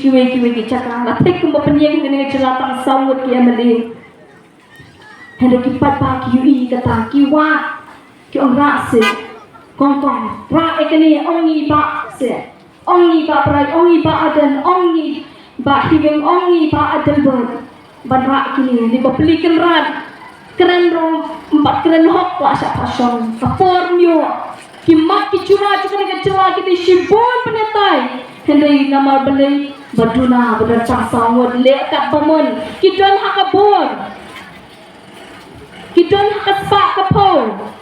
kiwe cakang la tek kumba penyeng dengan celatang sawut ki amali hendak kipat pa ki ui kata ki wa ki ong ra se kong ra ekani ongi ba se ongi ba prai ongi ba adan ongi ba higeng ongi ba adan ban ra kini di belikan rat keren rom 4 keren hok la sa pasong kapor myo kimak ki cura dengan celah kita shibon penetai hendai nama belai baduna badar sawut le kat bamun kidon hakabor kidon hakaspa kapor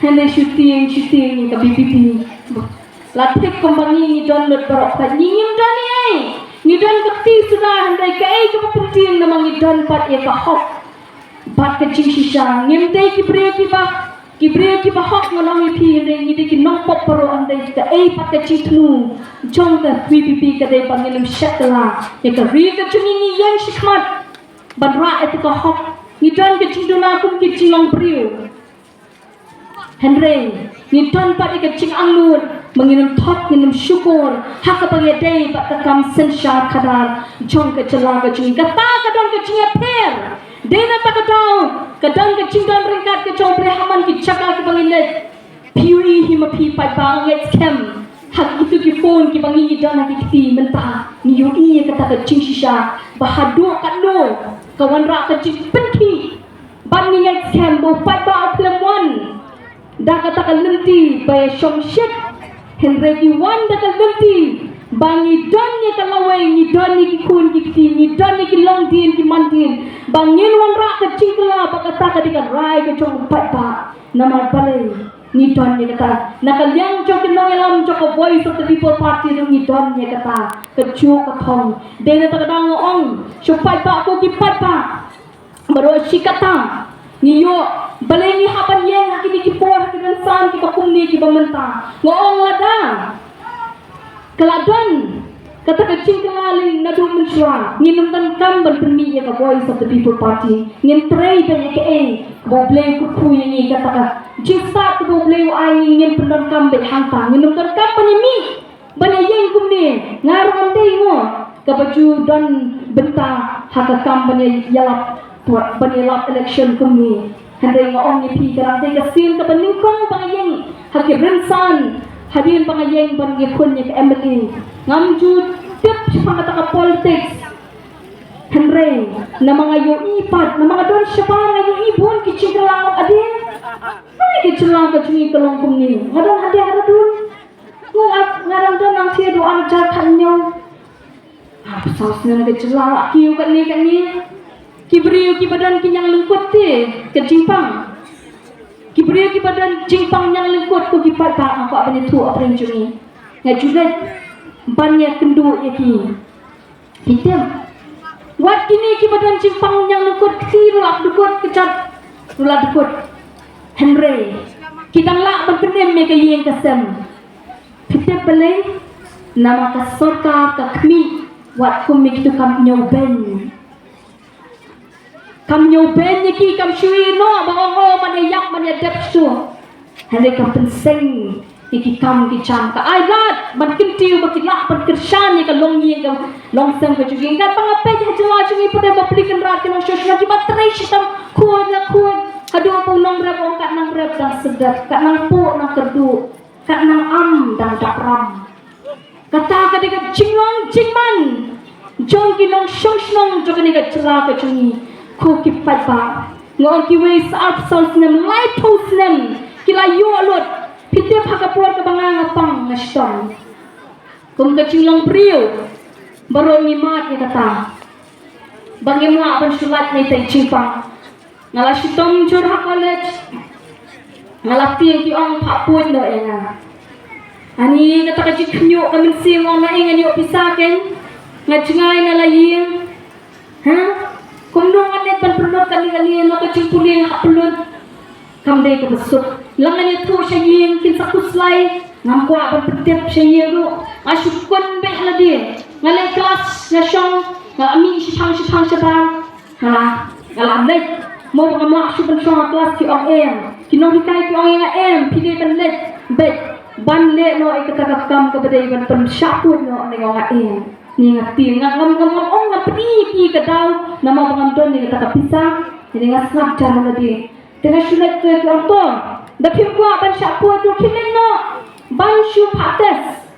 hendai shooting ka BBP latik kembangi ni don lot barok ka nyim don ni don keti sudah hendai ka ke penting nama ni don pat ka hok bat ke shisha nyim dei ki brio ki ba hok ngolong pi hendai ni ki nong pop paro andai ka pat ke chitnu jong ka BBP ka dei pangilum shatla ka ri ka chungi ni yang shikmat badra ka hok ni don ke chinduna kum ki chingong brio Henry, ni tuan pat ikat cing anglur, menginum thot, menginum syukur, hak kepada day, pat tekam sensyar kadar, jong ke celah ke cing, kata kadang ke cing per, dena tak kadang ke cing dan ringkat ke jong berehaman ke cakal ke bangilet, piui hima pi pat bang let's kem, hak itu ki phone ki bangi dan hak kiti mentah, ni yui kata ke cing shisha, bahadu kat no, kawan rak ke cing penki, bangi let's kem, bo pat ba atlemwan. Dah katakan lenti by Shom Shit Henry Wan dah kata lenti bangi don ni kalawai ni don ni kun kiti ni don ni long din ki mandin bangin wan rak ke cingla bakata ka dikan rai ke chong pat ba nama balai ni don ni kata nakaliang chok kinong elam chok voice of the people party ni don ni kata ke chu ka thong de na ta dang ong supai ba ko ki pat ba baro sikata ni yo balai ni hapan yang hakini ki por hakinan san ki pakumni ki bamenta ngoong lada keladon kata kecing kelali nadu mensyua nginum tan kambal permi ya ka voice of the people party ngin tray ba ya ke boble ku ku ni kata ka jista ku boble ai ngin pendon kambal hanta nginum tan kambal mi bana yang kumni ngaron dei mo ka baju don benta haka kambal yalap penilap election kami hendak ngong ni pi kerang te kasil ka peningkong pangayeng hakir rensan hadin pangayeng bagi kunnya ke Emily ngamju tip siapa kata ka politics henry na mga ipat na mga don siapa ngayo ibon kiciglang adin ay kiciglang ka cungi kalong kumni ngadon hadi haradun ngarang don ang siya doan jar kanyo saus na kiciglang kiyo kan ni Kibrio ki badan ki yang lengkut te ke jimpang. Kibrio ki badan jimpang yang lengkut ko ki pat ba apa bani tu apa yang cumi. Ngai juga banyak kendu ya ki. Hitam. Wat kini ki badan jimpang yang lengkut ki rulak dukut kecat rulak dukut. Henry. Kita ngelak berpenem me ke yang kesem. Hitam belai nama ka sorka ka kmi wat kumik tu kam nyoben. Kam nyoben ki kam shui no bango mana yak mana depsu hele kam penseng ki kam ki cham ka ai lat man kintiu ba ki lak ban kirshan ni ka long ni ka long sem ka jugi ka pangape ja jela jugi pada maplikan rat ki nong shosna ki batrai shitam kuat adu pun nong rep ong kat nang rep dah sedap kat nang pu nang kerdu kat nang am dan dakram kata ka dekat cingong cingman jong ki nong shosnong jogi ni ka jela ka jugi ko ki pat ba ngong ki we sa sal snem light post snem ki la yo lot pite phakapor ka banga pang nashton kum ka chilong brio baro mi mat ni kata bangim la ban sulat ni tai chipang ngala shitom chur ha college ngala ti ki ong pha puin do enga ani kata ka jikhnyo kamin sing ong na engani opisaken ngajngai na laying ha kumdong anet pan pernot kali-kali na kacimpuling hapulod kamday ka besok langan ito siya yung kinsakuslay ngamkwa pan petip siya yung asyukon be haladi ngalay kelas na siyang ngami sipang siya ba ngalanday mo mga mga asyukan siyang kelas ki ong em kinong hikay ki ong nga em pili panlet bet banle no ikatagakam kabaday ban pan syapun no ang nga em ni ngati ngam ong ngapri ke dau nama bangam don ni kata pisang jadi ngasap cara lagi tengah sulit tu contoh dah kuat ban syapu tu kinin no ban syu pates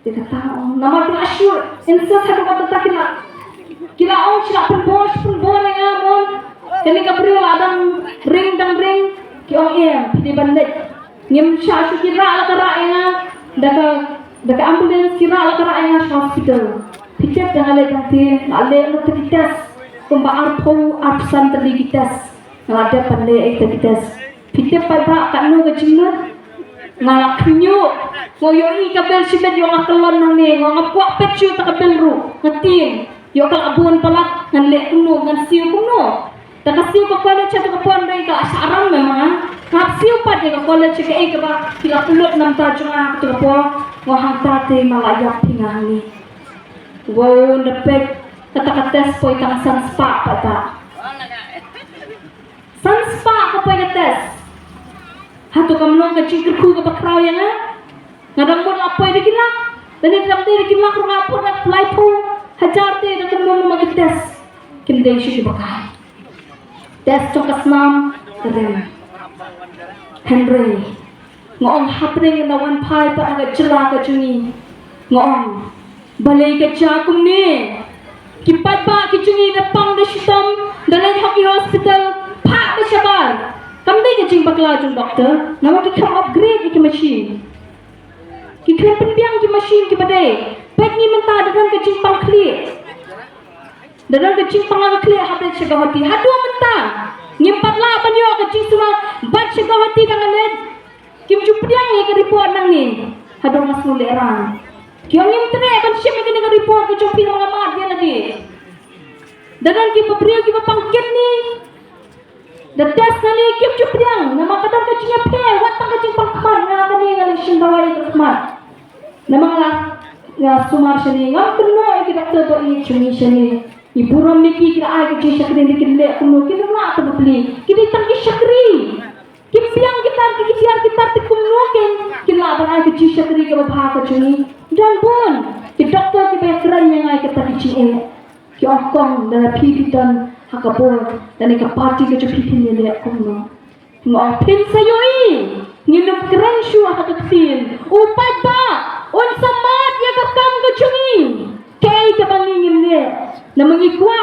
dia kata nama tu asyur insa satu kata tak kila ong sila pun bos yang amon kini kapri ladang ring ki ong di bandit ngim sya kira la kara yang daga ambulans kira la kara yang hospital pitep dengan le kantin ale lo tes kumba arpo arsan terligi tes ngada pandai tes pitep pada kanu kecina ngalak nyu ngoyoi kabel sibet yo ngakelon nang ni ngapuak pecu tak kabel ru ngatin yo kal abun palak ngan le kuno ngan siu kuno tak siu ko kono cha ko pon dai ka asaran memang kap siu pa de ko college ke e ka ba kila pulut nam ta junga to ko wa hang ta te malayak pingang ni wow depek kata-kata poi kang sanspa pata sanspa ko poi tes hatu kamno ka cikru ka bakraw yang ngadang mon apoy de kila dan ni dam de kila ko ngapur nak fly po hajar te da kamno magites kindai shi bakai tes cokasnam keren Henry ngong hapring na wan pai pa aga jela ka jungi ngong balai ka jakum ni kipat ba ki jungi na pang de shitom dalai hockey hospital pa de shabar kamde ka jing bakla jung doctor nama ki kam upgrade ki machine ki kren penbiang ki machine ki badai pek ni menta dalam ka jing pang clear dalam ka jing pang clear hade chagawati hadu menta ngimpat la banyo ka jing suma bat chagawati dengan led kim jupriang ni ka report nang ni hadu mas mule ran kyong ngim tre ban shim ni ka report ka jumpi mga mat dia lagi dalam ki papriyo ki pangkit ni the test nali kim jupriang nama kadar ka jing pe wat ka jing pangkman na ka ni ngali shin dawai ka smart nama la sumar shani ngam kuno ki doctor bo ni chuni shani ibu rom ki kira ai ki shakri ni kille kuno ki na ta bli ki ni tang ki shakri ki piang kita kuno ken ki la ban ai ki shakri ka bha ka chuni dan bon ki doctor ki ba kran yang ai ka ki chi ki okong da pi dan hakapon dan ka party ka chu pi ni le kuno ngo pin sayoi ngilup kran shu hakatin upat ba on samat ya ka kam ka chuni kay ka bangingin ni na mangikwa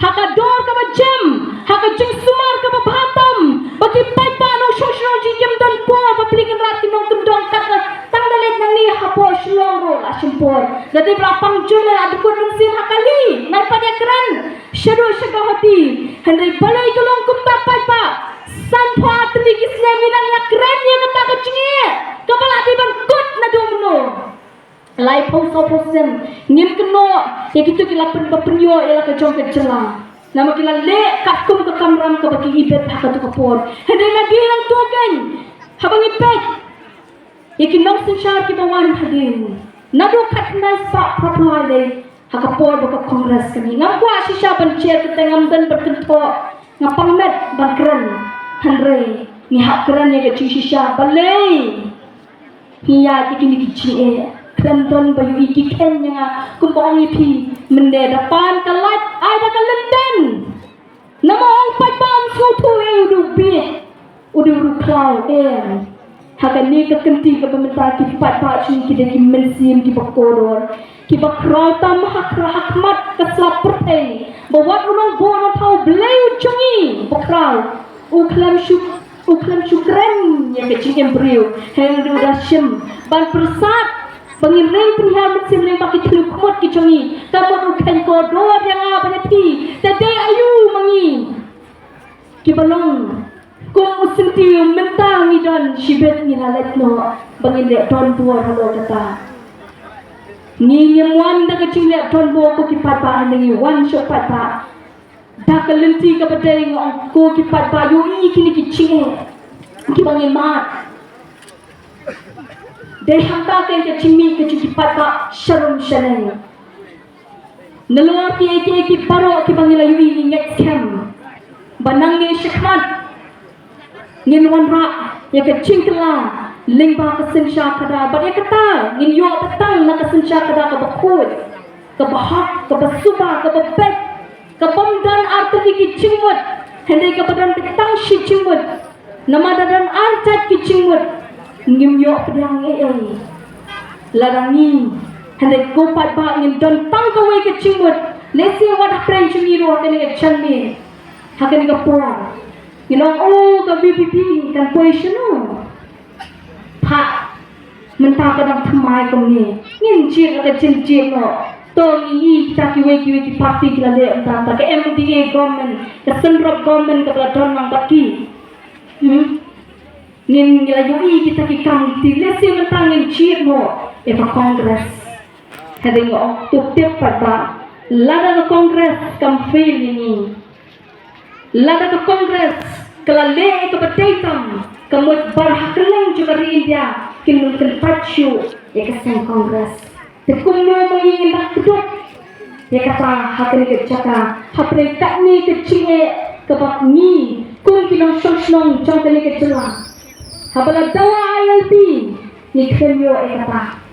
hakador ka ba jam hakajing sumar ka ba batam bagi pa no social jim don po paplikan rat kinong tundong kat tang dalet nang ni hapo shloro la simpor dadi berapang jule adukun nung sin hakali nai pada kran shadow shagahati handai balai kolong kumba pa san pha tligis ne minan ya kran ya kata kachinge kapala di ban kut na domno lai pong so posen ngim keno ya gitu kila penyo ya ka jong ke jela nama kila le kat kum ke kamram ke bagi ibet ha ka tu kapor hede na bilang tu kan habang ibet ya kinong sensyar ki bawan hadin nado kat nai sa proply le ha kapor ba kongres kami ngam kwa si sya ban chair ke tengam dan berkento ngapang met ban keren hanre ni hak keren ya ke chi sya balai hiya kini kici London bayu iki Kenya kumpong ipi mende depan kalat ada ke London nama orang patan sutu udu bit udu klau hakan ni ke kenti ke pemerintah ki pat pak cun ki deki mensim ki bakodor ki bakrau tam hakmat ke slapertai bawat urang bono tau bleu cungi bakrau uklam syukran yang kecil embrio hang dudashim ban persat pengiring pihak mesin yang pakai teluk kumut kicungi kamu ukan kodor yang apa nanti tadi ayu mangi kibalong kum usinti mentang idon shibet ni halet no bangin le ton buah halo kata ni nyemuan dah kecil le ton buah ko kipat ba ni one shot pata dah kelenti ke pedai ngong ko kipat ba yu ni kini kicing kibangin mat Dai hangka ke cimi ke cuci pata sharum shanai nalor ki baro ki bangila yui ni next cam banang ni shikmat ngin wan ra ya ke cingkla lingba ke sensha kada ba ya kata ngin yo petang na ke sensha kada ka bakut Kebahak, kebasuba, kebebek, kebomdan arteri kicimut, hendai kebadan petang si cimut, nama dadan arcat kicimut, ngimyok pedang larangi, hendai kopat ba ngim don tang kawai kicimut, lesi wadah pren cungiru akan ke chanmi, akan ke puang, ngilong ke BBB kan poisonu, pak, mentah kadang thamai kami, ngincir ke cincin no. Tong ini kita kiwe parti kita le entah ke MDA government, ke central government ke peladon nang baki. Nin lagi kita kikam ti lesi mentang ngin chir mo e pa Congress. Having to tip pada lada ke Congress kam fail ini. Lada ke Congress kala le ke petaitam kamut barhakeleng juga di India kin pacu ya ke Congress. Tekung mo mengingin tak keduk. Ya kata hati kecaka, hati tak ni kecil kebab ni, kung kinong song jong kali kecelah. Habala dawa ILP ni kemyo kata.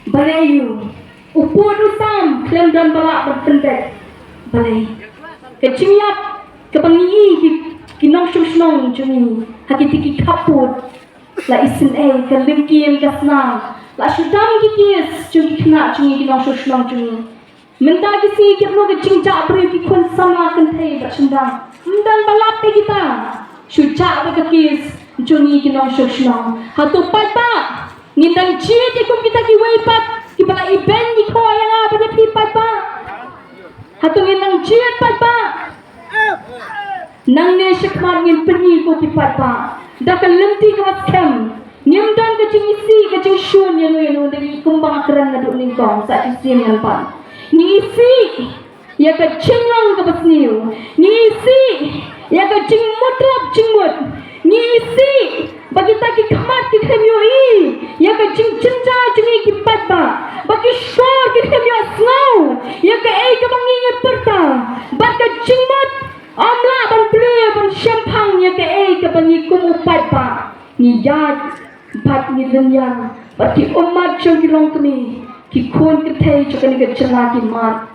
Balayu, upur usam klem dan balak berpendek. Balai, kecilap kebangi kinong song jong hati tiki kaput. La isin kalim kiam kasnam. La syudam kikis cungi kena cungi kinong susnong cungi. Mentah kisi kirno ke cingcak beri kikun sama kentai bersendang. Mendan balap kita. Syujak berkikis cungi kinong susnong. Hatu pada ngindang jit ikum kita kiwaipat. Kipala iben iko yang apa dia pipat pa. Hatu ngindang jit pada. Nang ne syakmat ngin penyi ko kipat pa. Dakal lenti kawas kem. Nyamdan kecing isi kecing syun yang dari kumbang keran ngaduk lingkong saat isi yang pan. Ni isi ya kecing lang kapasniu. Ni isi ya kecing mutlak cingmut. Ni isi bagi taki kamat kita kemioi ya kecing cinta cingi kipat ba. Bagi syur kita kemioi snow ya ke kebanginya perta. Bagi kecing mut amla ban beli ban champagne ya ke kebangi kumupat ba. Ni jad bat ni dunia bagi umat jong kilong kami kikun ketai jokan ke celaki mat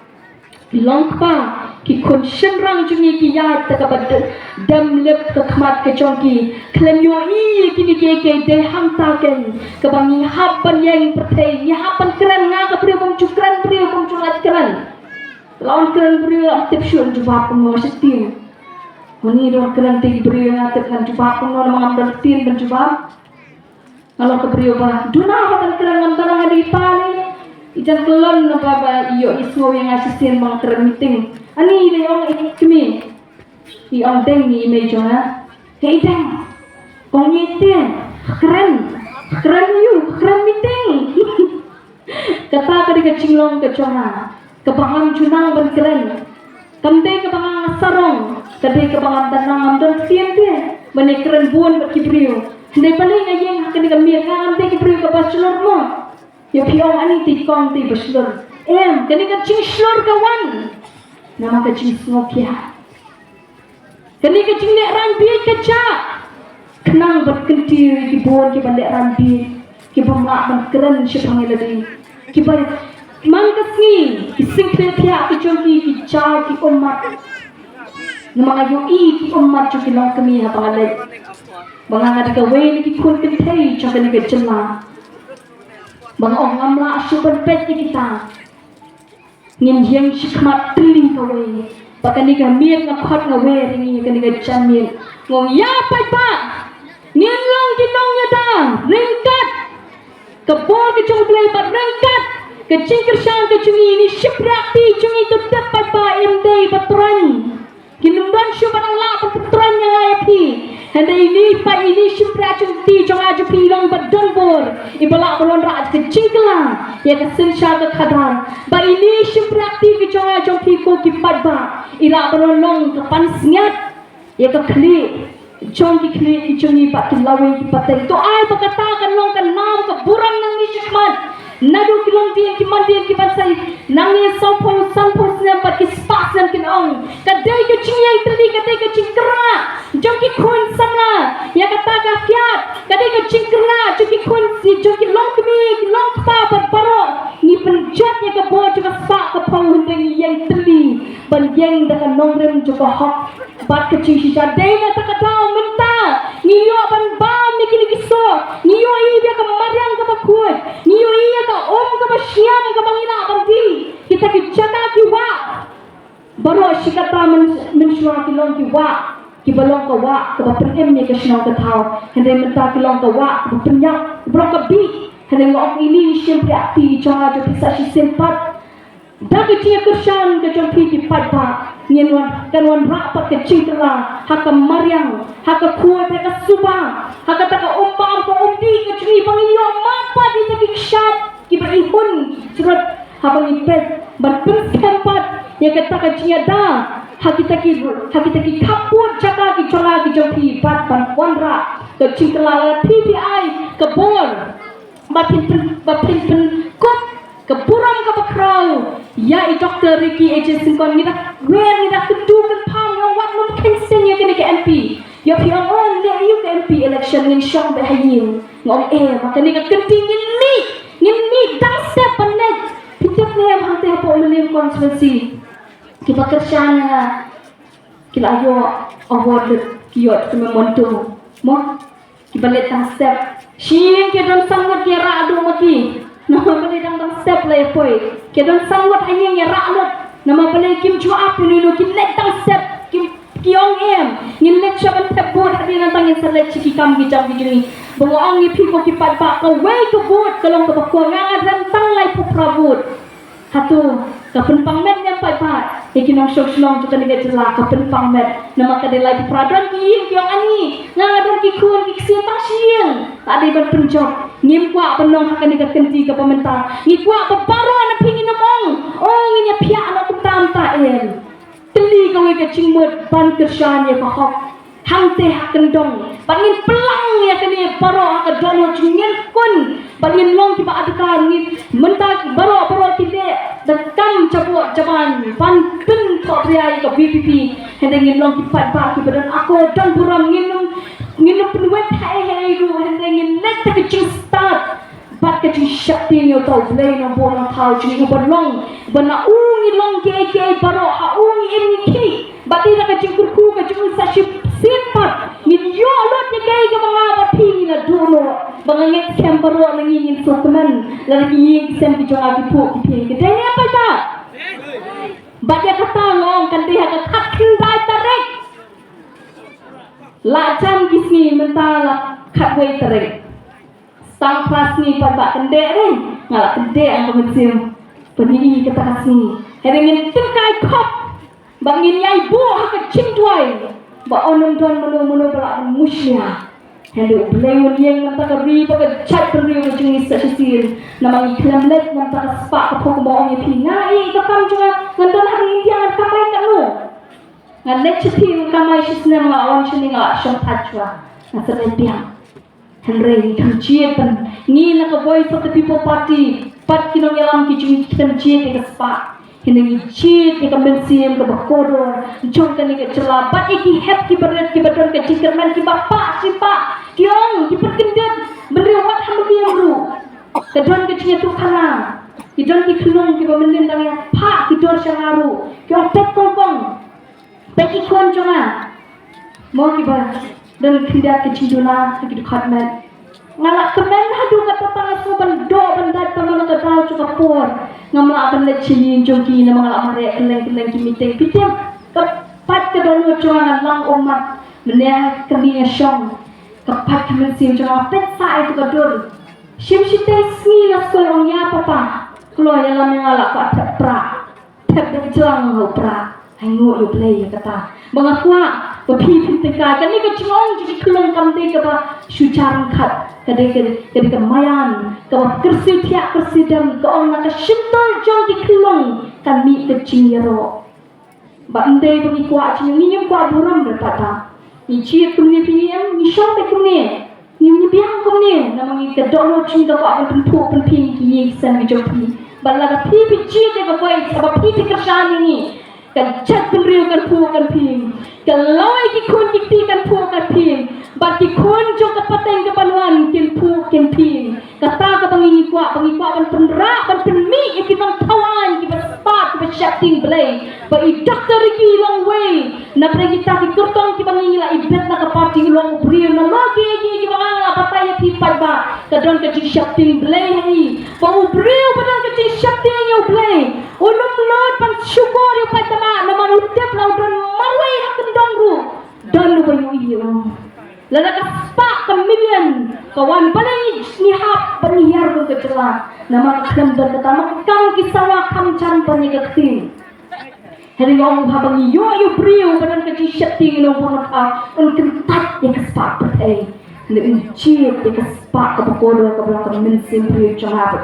kilong pa kikun senrang jungi kiyat takabad dam lep ke khamat ke jongki klemyo i kini ke de ham taken kebangi hapan yang pertai ni hapan keran nga ka priyo bang cukran priyo bang culat keran lawan keran priyo aktif syun jubah pun setim mani do keran ti priyo aktif kan jubah pun mengambil tin dan jubah. Kalau kepriyo ba, duna akan kerang barang di pali. Ijan kelon na baba iyo ismo yang asisin mga kerang meeting. Ani ile yung kami. Iong deng ni image ha. Hey deng. Kong yitin. Keren you, keren meeting. Kata ka di kacilong kacona. Kabangam junang ban keren. Kamde kabangam sarong. Kade kabangam tanang amdon siente. Bani keren buon bat kipriyo. Hindi paling ayeng akan dikambil kan ante kipri ke bachelor mo. Ya piong ani ti kong ti bachelor. Kani ka ching slor kawan. Nama ka ching ngopya. Kani ka ching nek rambi kaca. Kenang berkenti ki bon ki bandek rambi. Ki bamla ban keren si pangiladi. Ki bar mangkasni ising pya ki chongki ki chao ki umat. Nama ayu i ki umat chu ki long kami ha pangalay. Bang ada kawin ki kun kentai cakan ke celah. Bang orang amla asupan pet kita. Ngin yang sikmat teling kawin. Bahkan ni kami ngakhat ngawe ringi kan ni chamil. Ngong ya pai pa. Ngin long kinong ya dang ringkat. Kebor ke cung play pat ringkat. Ke cingkir sang ke cungi ini syiprakti cungi tu dapat pa MD patron. Kinumdan syuban la patron yang api. Handa ini pa ini syipra cunti jong aju pilong badonbor ibala balon raj ke cingkla ya ke sensha ke khadar ba ini syiprakti ke jong aju piko ki padba ila balon long ke pansnyat ya ke khli jong ki khli ki jungi pa lawe ki patai to ai pakatakan long kan nam ke burang nang ni syikmat nadu kilong dia ki mandir ki pasai nang ni sampol sna pat ki spas nan kin ong kadai ke cingyang tadi kadai ke cingkra jong ki khun sana ya kata ka fiat kadai ke cingkra jong ki khun si jong ki long kmi ki long pa pat baro ni penjat ya ke bo yang teli ban yang dengan nongrem juga hok bat kecing sisa dena takatau minta niyo ban ba mikini kiso niyo iya ka mariang ka bakut niyo iya ka ka basyam ka bangina bandi kita kicata kiwa baro sikata mensyua kilong kiwa kibalong ka wa ka batem ni ka sinaw ka tao hende minta kilong ka wa ka penyak bro ka bi hende ngok ini sempre akti changa jo bisa si sempat dah kecil kersan kecil piti pada nyenwan kanwan rapat kecil telah haka mariang haka kuat haka subang haka taka umpam ko umdi kecil pangilyo mapa di taki ksat kiberihun surat habang ipet berpun tempat yang kata kecil dah haki taki kaput caka ki cola ki jopi bat ban wanra kecil telah PPI kebor batin kut keburam ke bakrau ya Dr. Ricky Agency kon nida wer nida kedukan pam yang wat mum kensen ya kene ke MP ya pion on le you ke MP election ngin syong be hayin ngom maka ni ka kentingin ni dang step panet pitep ne am hante po melim constituency kita kerjanya kila yo award kiot keme monto mo kibalet dang step shin ke don sangat ya ra adu maki nama beli dang step lay poi kedon sangwat hanya ya ralut nama beli kim chua ap ni no kim let dang step kim kiong ngin let chaban tebot hadi nang tangin salet chiki kam gi jam gi bongong ni piko ki pat ba ka wei ko bot kalong ka ko nga ran tang lay pu prabut hatu ka penpang met yang pai pat ikinong shok shlong tu kan ga jela ka penpang met nama ka de lay pradon ki kiong ani nga don ki kun ki sia ta siang ade ban penjok ngim kwa penong akan dikenti ke pemerintah ngi kwa peparo na pingin namong nginya pia anak kutam ta teli kawe ke cingmut ban kersan ya kahok hangte hakan dong bangin pelang ya kene paro akan dono cingen kun bangin long ki ba adkan ni mentak baro kide dekam cabuk jaban ban pen ko priai ke BPP hendengin long ki pat ba ki badan aku dan buram nginum penuet hai ru hendengin let ke cing start bat ke cing syakti yo tau blay no bona tau cing berlong bana ungi long ke baro ha ungi ini ki bati na ke cing kurku ke cing saship sipat ni yo lot ke ke mga bati na duno banganget sem baro ngingin sokmen lagi yin sem ki jonga ki pu ki ke dai apa ta bat ya kata ngong kan dia ka khakin dai tarek lacam kisni mentala katway tarik sang prasni pada kende rin ngalak kende ang pengecil penini kata kasni heringin tingkai kop bangin yai bu haka cingdwai ba onum don menu balak musya hendu bleun yang mantaka ri pakai chat ri ko jingi sasisil namang iklam let mantaka spa ko ko mo ngi pingai ka kam juga nganton hari dia kamai kanu ngalet chiti kamai shisna ma on chini nga shong tachwa na serempiang henry kamchie pan ni na ka voice of the people party pat kinong yalam ki chung kamchie ke spa hingi chi ke kamensiam ke bakodo jong kan ke cela bat iki hep ki berat ki badon ke chikerman ki bapa si pa kiong ki perkendet beri wat hamdi ru ke don ke chinya tu kana ki don ki khulung ki bamendin dang pa ki dor shangaru ki otet kongkong bagi kon jonga mo ki ba dan kinda ke cinduna ki khatmat ngalak kemen hadu kata tanga soban do bandat pamana ka dau chuka por ngamla akan le chilin jongki na mga amare keleng ki meeting pitem ka pat ka dono jonga lang umat menya kami syong ka pat kemen sim jonga pet sa itu ka dur sim site sni na skol nya papa klo ya lam ngala ka pra tep de jlang ho pra hangu yu play kata mga kwa papi pintika kan ni ka chong ji klong kam de ka ba sujarang khat kade mayan ka kersi tiak kersi dam ka on ka shintol jong di klong kan mi ke cingero ba ande bagi kwa cing ni nyum kwa buram de pata ni chi kumni piem ni shom be kumni ni biang kumni namangi ka dono cing ka ba pen pu pen ping ki san mi jong pi balla ka pi chi de ka koi sa pi kersan ni kan chat penriu kan pu kan ping kan loi ki kun ki kan pu kan ping bat ki kun jong ka pateng ka panuan kin pu kin ping kata ka pangingi kwa kan penra kan penmi ki nang tawan ki baspat ki besyat ting belai ba I doctor ki long way na pragita ki kurtong ki bangila ibet na kapati long brio na lagi ki bangala bataya ti ba kadon ka ci shapting belai ni ba brio badan ka ci shapting yo belai ulum lord pan syukur yo patama na manutep laudon marway hakan dongru dan lu bayu iyo lala ka spa ka million kawan balay ni hap paniyar ko kecela nama kam dan kata kam kisawa kam chan panikatin hari ngom habang yo brio badan ka ci shapting no panata un kentat ya ka spa patay le un chip ya ka spa ka bakoro ka belakang min sim brio cha ha pa